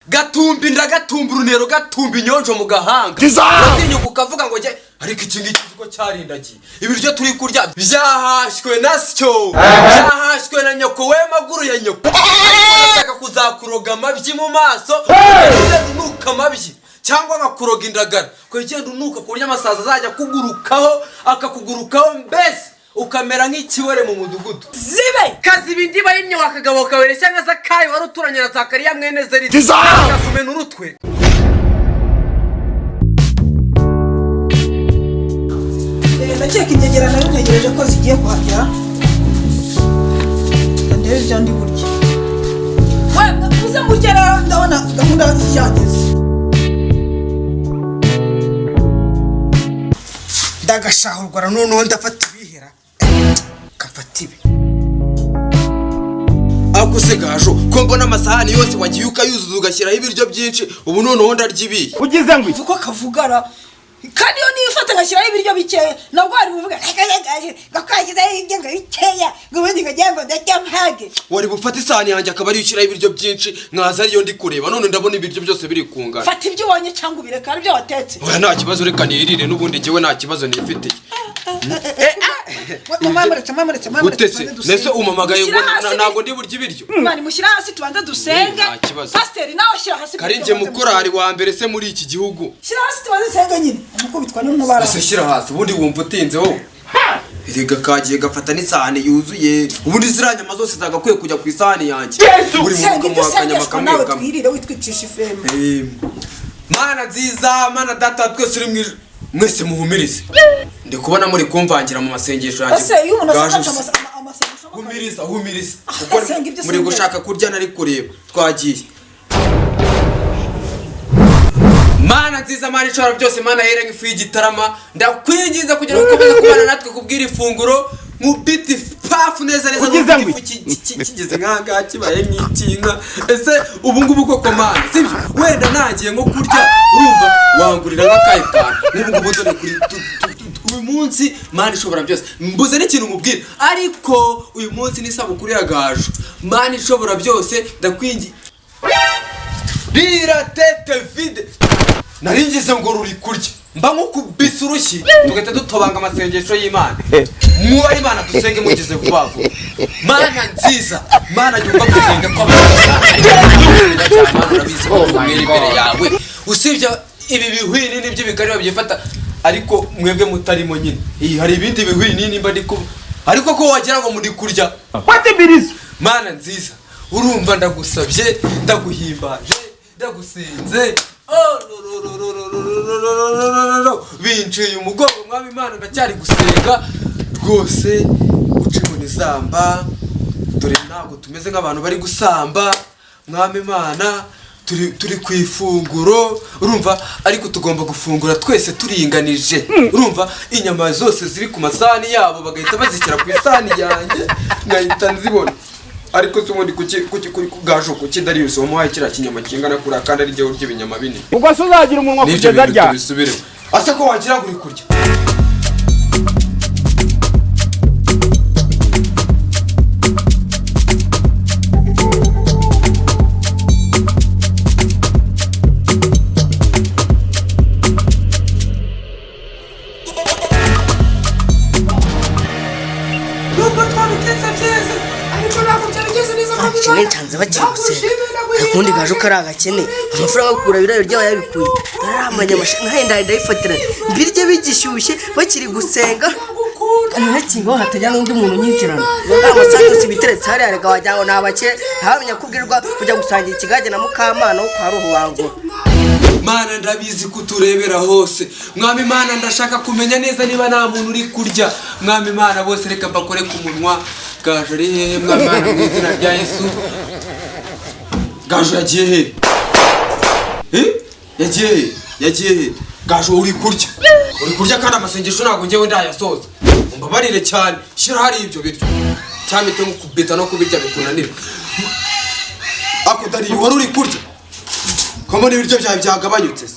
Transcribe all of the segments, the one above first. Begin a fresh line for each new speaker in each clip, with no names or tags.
gatumbi ndagatumba urunero gatumba inyonjo mu gahanga atinyuka ukavuga ngo je ariko iki ngiki ko cyarindagiye ibiryo turi kurya byahashwe na syo byahashwe na nyoko we maguru ya nyoko ashaka kuzakuroga amabyi mu maso nuka amabyi cyangwa agakuroga indagara ko igenda unuka kurya amasaza azajya kugurukaho akakugurukaho mbese ukamera nk'ikiwere mu mudugudu zibe kazi bindiba y'imyo akagabo kawere cyangwa se kayo wari uturanye na Zakariya mwene Zeri akumena urutwe
ndakeka ingegera nayo ntegereje ko zigiye kuhagera ndebe byandi buryo uze murya rero ndabona gahunda yageze ndagashahurwa noneho ndafata ibihera kafata ibi akuse gajo ko mbona amasahani yose wagiye ukayuzuza ugashyiraho ibiryo byinshi ubu noneho ndarya ibi
ugize ngo
uko kavugara kandi yo nifata ngashyiraho ibiryo bikeya nabwo ari buvuga gakagize ingenga bikeya ngubundi ngagengo ndacyamhage
wari bufata isahani yanjye akaba ari ushyiraho ibiryo byinshi nkaza ariyo ndi kureba none ndabona ibiryo byose biri kungana
fata ibyo ubonye cyangwa ubireka ari byo watetse
oya nta kibazo reka nirire n'ubundi njyewe nta kibazo nifitiye utese nese umamagaye ngo ntago ndi burya ibiryo
mani mushyira hasi tubanze dusenge pasiteri nawe shyira hasi
karinje mukorari wa mbere se muri iki gihugu
shyira hasi tubanze dusenge nyine nuko bitwa n'umubara
ese shyira hasi ubundi wumva utinzeho erega kagiye gafata n'isahani yuzuye ubundi ziranyama zose zagakwiye kujya ku isahani yanjye buri muntu kamuhakanya makamwe
twirire witwicisha ifeme
mana nziza mana data twese uri mwese muhumirize ndi kubona muri kumvangira mu masengesho yanjye
ase iyo umuntu asaka amasengesho
humiriza kuko muri gushaka kurya nari kureba twagiye mana nziza mana ishobora byose mana yera nk'ifu y'igitarama ndakwinginze kugira ngo ukomeze kubana natwe kubwira ifunguro mu biti pafu neza nk'ifu kigeze nk'ahangaha kibaye nk'ikinka ese ubu ngubu koko mana sibyo wenda nangiye nko kurya urumva wangurira nk'akayi kantu nk'ubu ngubu dore kuri uyu munsi mana ishobora byose mbuze n'ikintu mubwira ariko uyu munsi ni isabukuru ya Gaju mana ishobora byose ndakwingi bira tete vide naringize ngo ruri kurya mba nk'ukubise urushyi tugahita dutobanga amasengesho y'Imana mwubahe Imana dusenge mugize vuba vuba mana nziza mana yumva gusenga kw'abantu imbere yawe usibye ibi bihwini n'ibyo bigari babyifata ariko mwebwe mutarimo nyine hari ibindi bihwini nimba ndiko ariko ko wagira ngo muri kurya
kwatibiriza
mana nziza urumva ndagusabye ndaguhimbaje ndagusenze binciye umugongo mwami Imana ndacyari gusenga rwose ucimo nizamba dore ntabwo tumeze nk'abantu bari gusamba mwami Imana turi ku ifunguro urumva ariko tugomba gufungura twese turinganije urumva inyama zose ziri ku masahani yabo bagahita bazishyira ku isahani yanjye nkahita nzibona ariko tumundi Gaju kuki Darius wamuhaye kira kinyama kingana kuri kandi ari ryo urya ibinyama binini
ubwo se uzagira umunwa kugeza rya
bisubire asa ko wagira guri kurya
Cyanze bagiye gusenga akundi Gaju kari agakene amafaranga kugura ibirayo ryabo yabikuye aramanya amashana henda ndayifatira mbirye bigishyushye bakiri gusenga narakingo hatajya n'undi muntu nyinjirana amasanga sibiteretse hari arega wajyaho nabake habanya kubwirwa kujya gusangira ikigage na mukamana wo kwa roho wangura
Mana ndabizi kuturebera hose mwami Mana ndashaka kumenya neza niba nta muntu uri kurya mwami Mana bose reka bakore ku munwa Gaju ari hehe mwami Mana mu izina rya Yesu Gaju yagiye he yagiye he Gaju uri kurya kandi amasengesho ntabwo ngewe ndayasoza umbabarire cyane shyira hari ibyo biryo cyamite nko kubeta no kubirya bikunanira ako Darius wari uri kurya Kama n'ibiryo byawe byagabanyutse se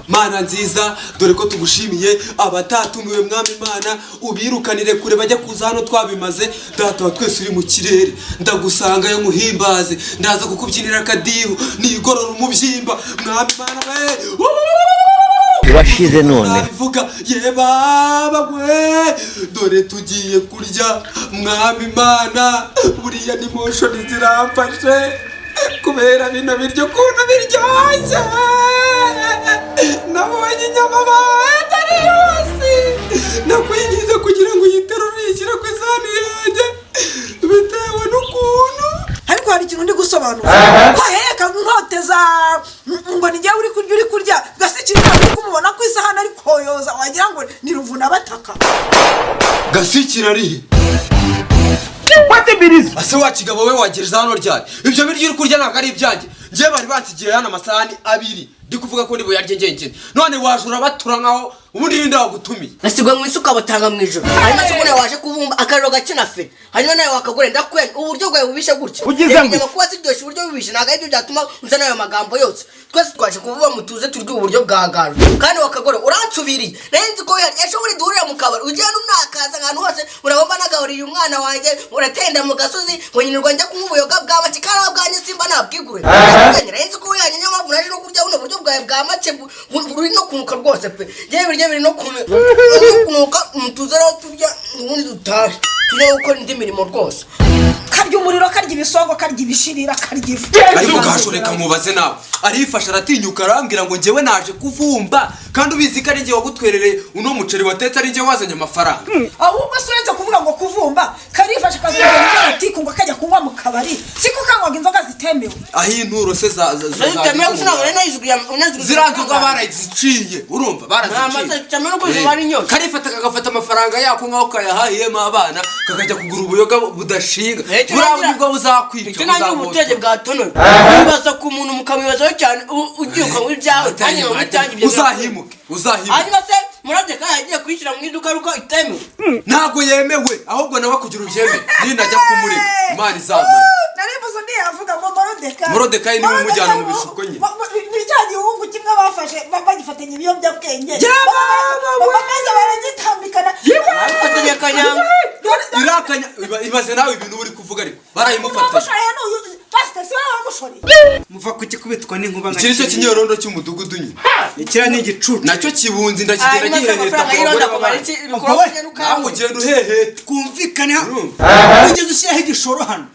Mana nziza dore ko tugushimiye abatatumiwe mwami Imana ubirukanire kure bajya kuza hano twabimaze data wa twese uri mu kirere ndagusanga yo muhimbaze ndaza kukubyinira akadiho nigorora umubyimba mwami Imana we
washize none
bivuga ye baba we dore tugiye kurya mwami Imana buriya ni motion ziramfashe kubera bino biryo kuntu biryoshye nabonye inyama batari yose nakwinjiza kugira ngo uyiterure uyishyire ku isahani yanjye bitewe n'ukuntu
ariko hari ikintu ndi gusobanura haheka nkoteza ngo nijye uri kurya Gasikiri uri kumubona ku isahani ari koyoza wagira ngo ni ruvuna bataka
Gasikiri arihe ase wa kigabo we wagereza hano ryari ibyo biryo uri kurya ntabwo ari ibyanjye njye bari bansigiye hano amasahani abiri ndi kuvuga ko ndibo yarye njye none wajura batura nkaho ubundi ninde wagutumiye
nasigwa mu isuka batanga mu ijoro hanyuma se nawe waje kuvumba akariro gakina fe hanyuma nawe wakagure ndakwena uburyo bwawe bubishe gutya inyama kuba ziryoshye uburyo bubishe ntabwo aribyo byatuma uzana ayo magambo yose twese twaje kuvuga mutuze turye uburyo bwa garo kandi wakagore uransubiriye nzi ko ejo uri duhurira mu kabari ugiye n'umwakaza ahantu hose urabomba nagahuriye umwana wanjye uratenda mu gasozi ngo nyinirwa njya kunywa ubuyoga bwa make kara bwanjye simba nabwigure nzi ko yanjye nyama muraje no kurya buno buryo bwawe bwa make buri no kunuka rwose pe njye biri no kunuka mutuze aho turya ubundi dutahe tujya gukora indi mirimo rwose
karya umuriro karya ibisongo karya ibishirira karya ifu
ariko gashoreka mubaze nawe arifasha aratinyuka arambwira ngo njyewe naje kuvumba kandi ubizi ko ari njye wagutwerereye uno muceri watetse ari njye wazanye amafaranga
ahubwo se uretse kuvuga ngo kuvumba karifasha kazagenda atiku ngo kajya kunywa mu kabari siko kanywaga inzoga zitemewe
aho inturo se ziranzoga baraziciye urumva baraziciye karifata kagafata amafaranga yako nkaho kayahahiyemo abana kakajya kugura ubuyoga budashinga buriya bwo buzakwica
buzamuka ubutege bwatonoye wibaza ku muntu mukabibazaho cyane ugiye ukanywa ibyawe
uzahimuke
hanyuma se muradeka yagiye kwishyira mu iduka ruko itemewe
ntabwo yemewe ahubwo nawe kugira ubyeme ninajya kumurega imana izamara
naribuze undi yavuga ngo
Morodekayi niwe umujyana mu bishuko nye
ni cya gihungu kimwe bafashe bagifatanya ibiyobyabwenge bamaze baragitambikana
bafatanya akanyanga
irakanya ibaze nawe ibintu uri kuvuga ariko barayimufatanya
muva ku kikubitwa n'inkuba
iki nicyo kinyorondo cy'umudugudu nye
ikira ni igicucu
nacyo kibunzi ndakigenda giheheta ugenda uheheta
twumvikane ugeze ushyiraho igishoro hano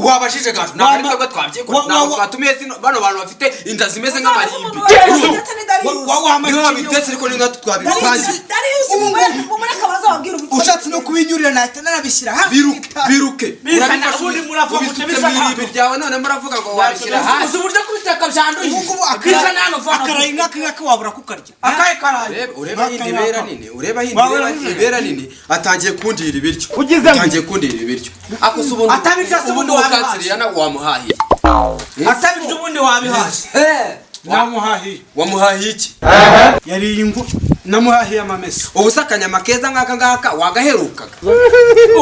wabashije gato ntabwo ari twebwe twabyekora ntabwo twatumiye bano bantu bafite inda zimeze nk'amarimbi niyo wabitetse ariko ni nkatwe twabipanze
ushatse no kubinyurira nahita narabishyira hafi
biruke ubisutse mu iribi ryawe none muravuga ngo wabishyira hasi
uburyo kubiteka byanduye
akarayi nk'aka wabura kukarya
ureba hindi ibera nini atangiye kundira ibiryo atangiye kundira ibiryo akoze ubundi wakansiriya na wamuhahiye
atabirya ubundi wabihaye
wamuhahiye iki
yariye ingu namuhahiye amamesa
ubu se akanyama keza nk'aka ngaka wagaherukaga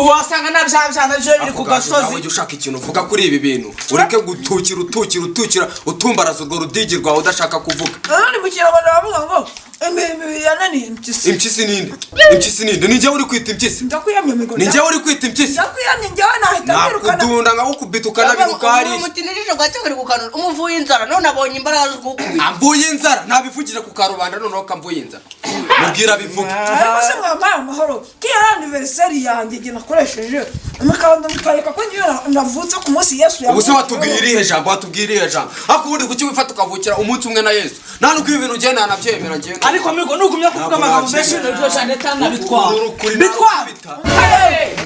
wasanga nabyabyana byo biri ku gasozi
ujya ushaka ikintu uvuga kuri ibi bintu ureke gutukira utumbaraza urwo rudigi rwawe udashaka kuvuga
ni mu kinyarwanda bavuga ngo imibiri yananiye
impyisi ninde ni njyewe uri kwita impyisi ni njyewe uri kwita impyisi
ndakwiyamye njyewe nahita birukana
nakudunda nkawukubita ukanabiruka hariya
umutinirije gake bari gukanura umuvuye inzara none abonye imbaraga zo kuwukubita
amvuye inzara ntabivugira ku karubanda noneho kamvuye inzara mubwira bivuga
ariko se mwambaye amahoro kiyari aniveriseri yanjye igihe nakoresheje mukabanda mutwereka ko njyewe navutse ku munsi Yesu
ubu se watubwira irihe jambo ariko ubundi kuki wifata ukavukira umunsi umwe na Yesu nta n'uko ibi bintu ugenda nanabyemera njyewe
ariko migo nugumya kuvuga amagambo menshi n'ibyo cyane tanabitwara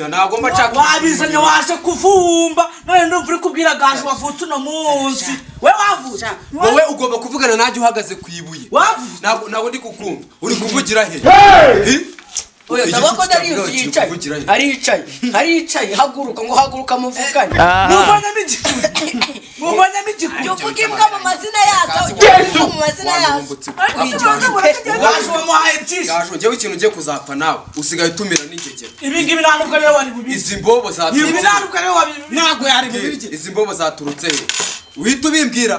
ntabwo mba nshaka
wabizanye waje kuvumba none ndumva uri kubwira gaje wavutse uno munsi we wavutse
wowe ugomba kuvugana nanjye uhagaze ku ibuye
wavutse
ntabwo ndi kukumva uri kuvugira he
oya tabako Darius yicaye aricaye haguruka ngo haguruka muvugane
nubona n'igihe mubonyemo igikuru
jya uvuga imbwa mu mazina yazo mu mazina yazo
gaju wamuhaye byinshi
gaju njyewe ikintu ugiye kuzapfa nawe usigaye utumira n'ingegera
ibi ngibi nta nubwo ariwe wari bubizi
izi mbobo zaturutse
ibi nta nubwo ariwe wabibizi
ntabwo yari bubirye.
izi mbobo zaturutse he uhita ubimbwira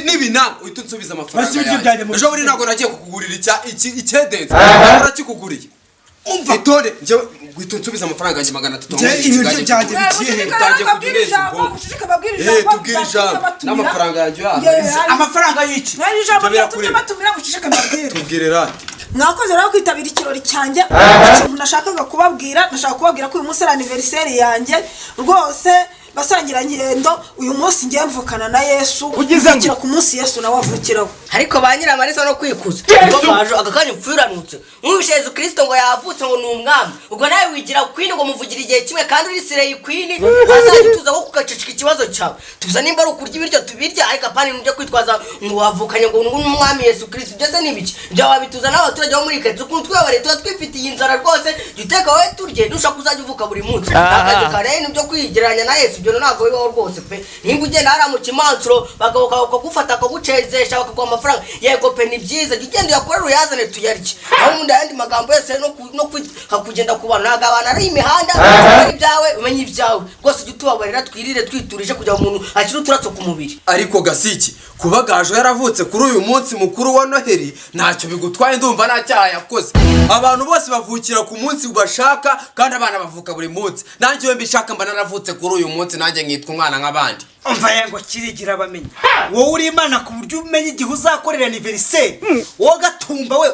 n'ibinama uhita unsubiza amafaranga yanjye ejo buri ntabwo nagiye kukugurira icyedenze urakikuguriye itonde njyewe uhita unsubiza amafaranga yanjye 300
ibiryo byanjye bikiye he?
utangiye kujya uneza imbobo tubwire ijambo n'amafaranga yanjye
amafaranga y'iki
tubwire rati
mwakoze rero kwitabira ikirori cyanjye ikintu nashakaga kubabwira ko uyu munsi ari aniveriseri yanjye rwose basangira ngendo uyu munsi ngiye mvukana na Yesu uvukira ku munsi Yesu nawe avukiraho
ariko ba nyiramarisa no kwikuza ngo baje agakanya upfuranutse mwubishe Yesu Kristo ngo yavutse ngo ni umwami ubwo nawe wigira kwini ngo muvugira igihe kimwe kandi uri sire yikwini azaje tuza ko kugacicika ikibazo cyawe tuza nimba ari ukurya ibiryo tubirya ariko apani nujye kwitwaza ngo wavukanye ngo ni umwami Yesu Kristo byose nibiki bya wabituza n'abaturage bo muri Kenya ukuntu twebare tuba twifitiye inzara rwose duteka wowe turye dushaka kuzajya uvuka buri munsi akazi kare nibyo kwigeranya na Yesu byo ntabwo bibaho rwose pe nimba ugenda hara mu kimansuro bakagufata bakagucezesha bakaguha amafaranga yego pe ni byiza ugenda uyakorera uyazane tuyarye aho umuntu ayandi magambo yose no kugenda ku bantu ntabwo abantu ari imihanda ari ibyawe umenye ibyawe rwose ujye utubabarira twirire twiturije kugira ngo umuntu akire uturatso ku mubiri
ariko Gasiki kuba Gaju yaravutse kuri uyu munsi mukuru wa Noheli ntacyo bigutwaye ndumva nta cyaha yakoze abantu bose bavukira ku munsi bashaka kandi abana bavuka buri munsi nanjye mbishaka mba naravutse kuri uyu munsi nanjye nkitwa umwana nk'abandi
umva yango kirigira bamenye wowe uri Imana ku buryo umenye igihe uzakorera aniveriseri wowe Gatumba we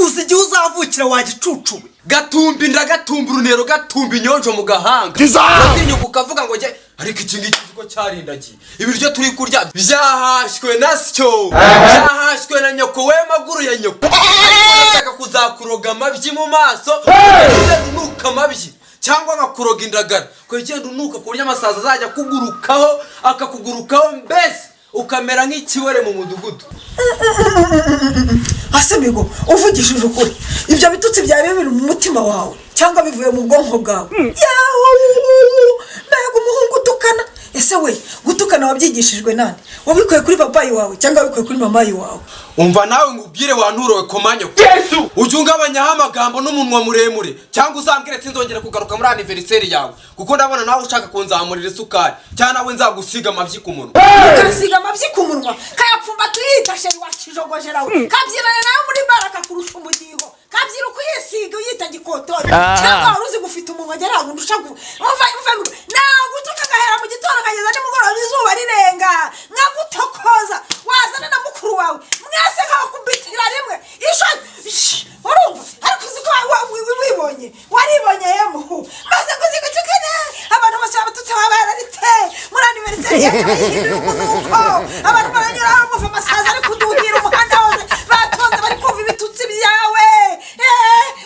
uzi igihe uzavukira wagicucuwe
Gatumbi ndagatumba urunero gatumba inyonjo mu gahanga atinyuka ukavuga ngo nge ariko iki ngiki ko cyarindagiye ibiryo turi kurya byahashwe na syo byahashwe na nyoko we maguru ya nyoko ariko kuzakuroga amabyi mu maso nuka amabyi cyangwa ngakuroga indagara ko igenda unuka ku buryo amasaza azajya kugurukaho akakugurukaho mbese ukamera nk'ikiwere mu mudugudu
asemigo uvugishije ukuri ibyo bitutsi byari biri mu mutima wawe cyangwa bivuye mu bwonko bwawe mbega umuhungu utukana ese we gutukana wabyigishijwe nani wabikuye kuri papayi wawe cyangwa wabikuye kuri mamayi wawe
umva nawe ngubwire wanturowe komanyo Yesu ujye ungabanyaho amagambo n'umunwa muremure cyangwa uzambwire sinzongera kugaruka muri aniveriseri yawe kuko ndabona nawe ushaka kunzamurira isukari cyangwa nawe nzagusiga amabyi ku munwa
ukasiga amabyi ku munwa kayapfumba tuyita sheri wakijogojera we kabyinana nawe muri baraka kurusha umudiho kabyira ukuyisiga uyita gikotori cyangwa wari uzi gufita umunwa gera ngo ndusha umva nagutuka gahera mu gitondo kageza nimugoroba izuba rirenga nkagutokoza wazana na mukuru wawe mwese nkakubitira rimwe isho urumva ariko uziko wibonye waribonye yemuhu maze kuzigutukane abantu bose babatutse babararite muri aniveriseri y'uko abantu baranyura bamuva amasaza ari kuduhira umuhanda wose batonze bari kumva ibitutsi byawe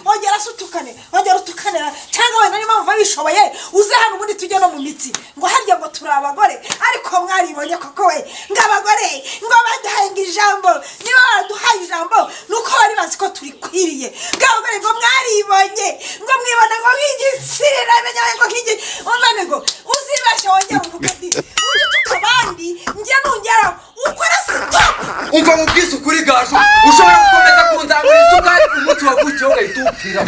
ongera utukanira cyangwa wenda niba mva bishoboye uze hano ubundi tujye no mu mitsi ngo harya ngo turi abagore ariko mwaribonye koko we ngo abagore ngo baduhaye ijambo niba baraduhaye ijambo nuko bari bazi ko turikwiriye ngo abagore ngo mwaribonye ngo mwibona ngo nk'igisirira menya ngo nk'igi umvane ngo uzibashe wongera umukadi uje tukabandi njye nongera ukora stop
umva mu bwisi ukuri Gaju ushobora gukomeza kunzamura isukari umunsi wavukiye ugahitupfira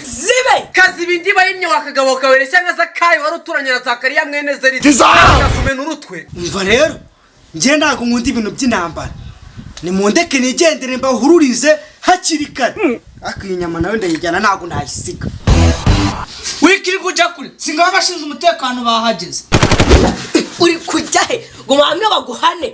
zibe
kaziba indiba y'imyobo akagabo kawere cyangwa Zakayi wari uturanye na Zakariya mwene Zeridi akakumena urutwe
umva rero njye ntabwo nkunda ibintu by'intambara nimundeke nigendere mbahururize hakiri kare ariko iyi nyama nawe ndayijyana ntabwo nayisiga
wikiri kujya kure singaba abashinzwe umutekano bahageze
uri kujya he ngo mwamwe baguhane